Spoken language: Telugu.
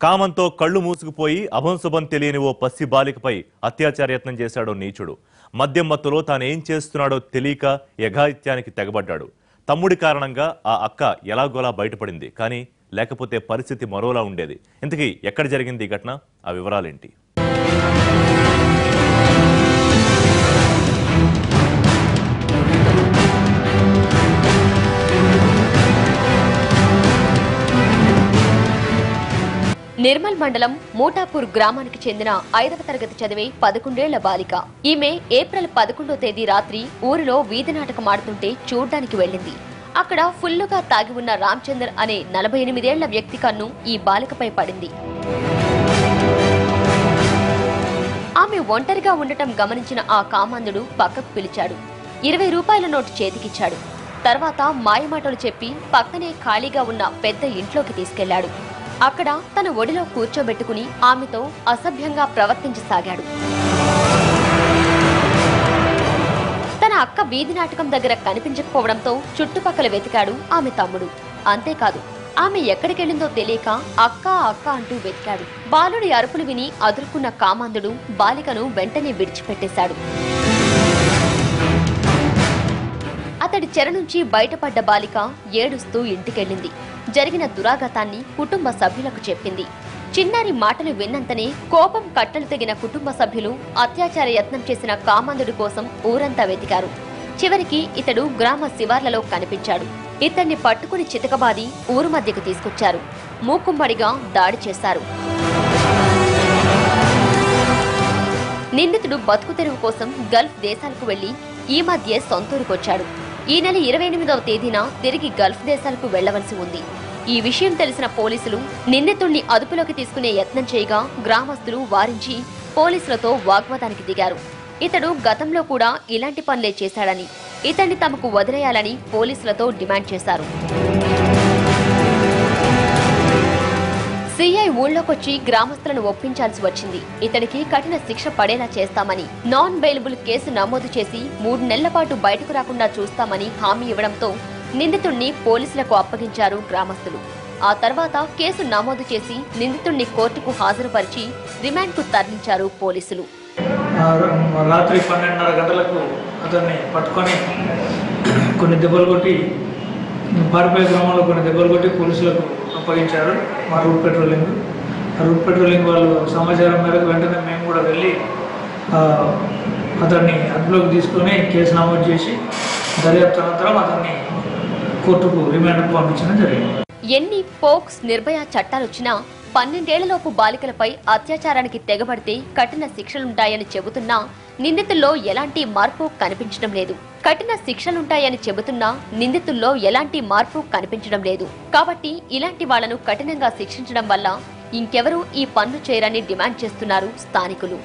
కామంతో కళ్ళు మూసుకుపోయి అభంశుభం తెలియని ఓ పసి బాలికపై అత్యాచార యత్నం చేశాడో నీచుడు. మద్యం మత్తులో తానేం చేస్తున్నాడో తెలియక యఘాయిత్యానికి తెగబడ్డాడు. తమ్ముడి కారణంగా ఆ అక్క ఎలాగోలా బయటపడింది. కానీ లేకపోతే పరిస్థితి మరోలా ఉండేది. ఇంతకీ ఎక్కడ జరిగింది ఈ ఘటన? ఆ వివరాలేంటి? నిర్మల్ మండలం మూటాపూర్ గ్రామానికి చెందిన 5వ తరగతి చదివే 11 ఏళ్ల బాలిక. ఈమె ఏప్రిల్ 11వ తేదీ రాత్రి ఊరిలో వీధి నాటకం ఆడుతుంటే చూడ్డానికి వెళ్లింది. అక్కడ ఫుల్లుగా తాగి ఉన్న రామచందర్ అనే 48 ఏళ్ల వ్యక్తి కన్ను ఈ బాలికపై పడింది. ఆమె ఒంటరిగా ఉండటం గమనించిన ఆ కామాంధుడు పక్కకు పిలిచాడు. 20 రూపాయల నోటు చేతికిచ్చాడు. తర్వాత మాయమాటలు చెప్పి పక్కనే ఖాళీగా ఉన్న పెద్ద ఇంట్లోకి తీసుకెళ్లాడు. అక్కడ తన ఒడిలో కూర్చోబెట్టుకుని ఆమెతో అసభ్యంగా ప్రవర్తించసాగాడు. తన అక్క వీధి నాటకం దగ్గర కనిపించకపోవడంతో చుట్టుపక్కల వెతికాడు ఆమె తమ్ముడు. అంతేకాదు, ఆమె ఎక్కడికెళ్లిందో తెలియక అక్క అక్క అంటూ వెతికాడు. బాలుడి అరుపులు విని అదురుకున్న కామాంధుడు బాలికను వెంటనే విడిచిపెట్టేశాడు. అతడి చెర నుంచి బయటపడ్డ బాలిక ఏడుస్తూ ఇంటికెళ్లింది. జరిగిన దురాఘాతాన్ని కుటుంబ సభ్యులకు చెప్పింది. చిన్నారి మాటలు విన్నంతనే కోపం కట్టలు తెగిన కుటుంబ సభ్యులు అత్యాచార యత్నం చేసిన కామాంధుడి కోసం ఊరంతా వెతికారు. చివరికి ఇతడు గ్రామ శివార్లలో కనిపించాడు. ఇతన్ని పట్టుకుని చితకబాది ఊరు మధ్యకు తీసుకొచ్చారు. మూకుమ్మడిగా దాడి చేశారు. నిందితుడు బతుకు తెరువు కోసం గల్ఫ్ దేశాలకు వెళ్లి ఈ మధ్య సొంతూరుకొచ్చాడు. ఈ నెల 28వ తేదీన తిరిగి గల్ఫ్ దేశాలకు వెళ్లవలసి ఉంది. ఈ విషయం తెలిసిన పోలీసులు నిందితుడిని అదుపులోకి తీసుకునే యత్నం చేయగా గ్రామస్తులు వారించి పోలీసులతో వాగ్వాదానికి దిగారు. ఇతడు గతంలో కూడా ఇలాంటి పనులే చేశాడని, ఇతన్ని తమకు వదిలేయాలని పోలీసులతో డిమాండ్ చేశారు. సిఐ ఊళ్ళోకొచ్చి గ్రామస్తులను ఒప్పించాల్సి వచ్చింది. ఇతనికి కఠిన శిక్ష పడేలా చేస్తామని, నాన్ బెయిలబుల్ కేసు నమోదు చేసి 3 నెలల పాటు బయటకు రాకుండా చూస్తామని హామీ ఇవ్వడంతో నిందితుడిని పోలీసులకు అప్పగించారు గ్రామస్తులు. ఆ తర్వాత కేసు నమోదు చేసి నిందితుడిని కోర్టుకు హాజరుపరిచి రిమాండ్కు తరలించారు పోలీసులు. రాత్రి 12:30 గంటలకు అతన్ని పట్టుకొని కొన్ని దెబ్బలు కొట్టి పారిపోయే గ్రామంలో కొన్ని దెబ్బలు కొట్టి పోలీసులకు అప్పగించారు. మా రూట్ పెట్రోలింగ్ వాళ్ళు సమాచారం మేరకు వెంటనే మేము కూడా వెళ్ళి అతన్ని అదుపులోకి తీసుకొని కేసు నమోదు చేసి దర్యాప్తు అనంతరం అతన్ని కోర్టుకు రిమాండ్కు పంపించడం జరిగింది. ఎన్ని పోక్స్ నిర్భయ చట్టాలొచ్చినా 12 ఏళ్లలోపు బాలికలపై అత్యాచారానికి తెగబడితే కఠిన శిక్షలుంటాయని చెబుతున్నా నిందితుల్లో ఎలాంటి మార్పు కనిపించడం లేదు. కఠిన శిక్షలుంటాయని చెబుతున్నా నిందితుల్లో ఎలాంటి మార్పు కనిపించడం లేదు. కాబట్టి ఇలాంటి వాళ్లను కఠినంగా శిక్షించడం వల్ల ఇంకెవరూ ఈ పనులు చేయరని డిమాండ్ చేస్తున్నారు స్థానికులు.